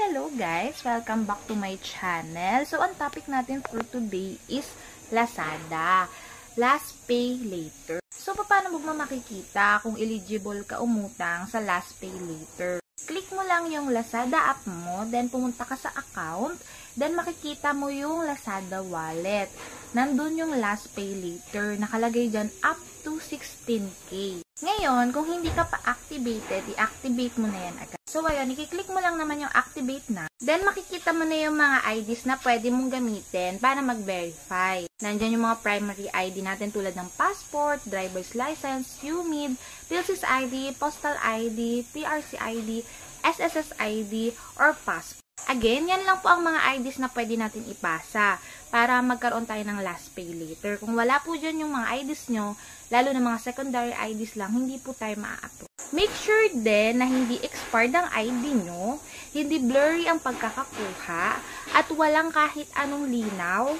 Hello guys! Welcome back to my channel. So, ang topic natin for today is Lazada. Last pay later. So, paano mo makikita kung eligible ka umutang sa last pay later? Click mo lang yung Lazada app mo, then pumunta ka sa account, then makikita mo yung Lazada wallet. Nandun yung last pay later. Nakalagay dyan up to 16K. Ngayon, kung hindi ka pa activated, i-activate mo na yan agad. So, ayun, i-click mo lang naman yung activate na. Then, makikita mo na yung mga IDs na pwede mong gamitin para mag-verify. Nandyan yung mga primary ID natin tulad ng passport, driver's license, UMID, PhilSys ID, postal ID, PRC ID, SSS ID, or passport. Again, yan lang po ang mga IDs na pwede natin ipasa para magkaroon tayo ng last pay later. Kung wala po dyan yung mga IDs nyo, lalo na mga secondary IDs lang, hindi po tayo maa-approve. Make sure din na hindi expired ang ID nyo, hindi blurry ang pagkakakuha, at walang kahit anong linaw,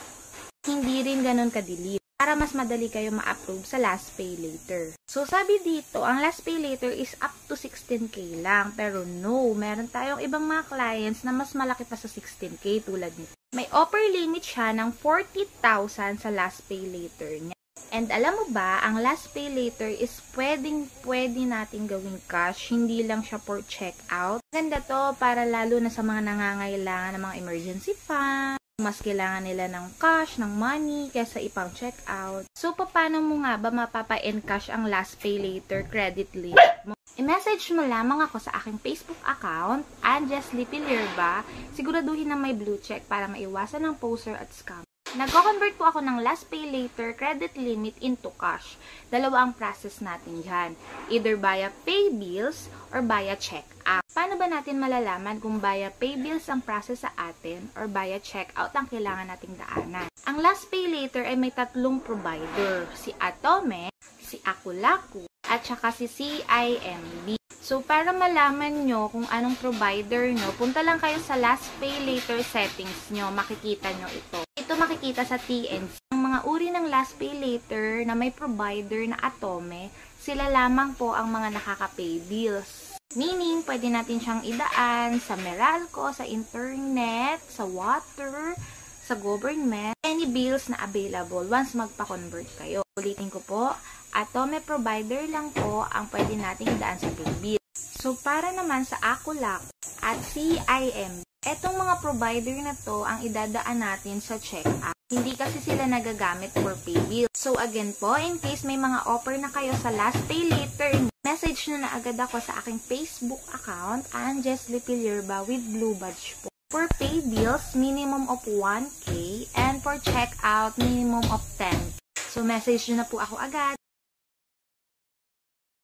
hindi rin ganun kadilim, para mas madali kayo ma-approve sa last pay later. So, sabi dito, ang last pay later is up to 16K lang. Pero no, meron tayong ibang mga clients na mas malaki pa sa 16K tulad nito. May upper limit siya ng 40,000 sa last pay later niya. And alam mo ba, ang last pay later is pwede natin gawing cash, hindi lang siya for checkout. Ganda to para lalo na sa mga nangangailangan ng mga emergency fund. Mas kailangan nila ng cash, ng money, kaysa ipang checkout. So, paano mo nga ba mapapa-encash ang last pay later credit limit mo? I-message mo lamang ako sa aking Facebook account, Anjesly Pilierba. Siguraduhin na may blue check para maiwasan ng poser at scam. Nagko-convert po ako ng last pay later credit limit into cash. Dalawa ang process natin dyan. Either via pay bills or via check-out. Paano ba natin malalaman kung via pay bills ang process sa atin or via check-out ang kailangan nating daanan? Ang last pay later ay may tatlong provider. Si Atome, si Akulaku, at saka si CIMB. So, para malaman nyo kung anong provider nyo, punta lang kayo sa last pay later settings nyo. Makikita nyo ito. Ito makikita sa TNC. Ang mga uri ng last pay later na may provider na Atome, sila lamang po ang mga nakaka-pay bills. Meaning, pwede natin siyang idaan sa Meralco, sa internet, sa water, sa government, any bills na available once magpa-convert kayo. Ulitin ko po, Atome provider lang po ang pwede nating idaan sa pay bill. So, para naman sa Akulaku at CIMB, etong mga provider na to ang idadaan natin sa check-out. Hindi kasi sila nagagamit for pay bill. So, again po, in case may mga offer na kayo sa last pay later, message nyo na agad ako sa aking Facebook account, Anjesly Pilierba with blue badge po. For pay bills, minimum of 1K, and for check-out, minimum of 10K. So, message nyo na po ako agad.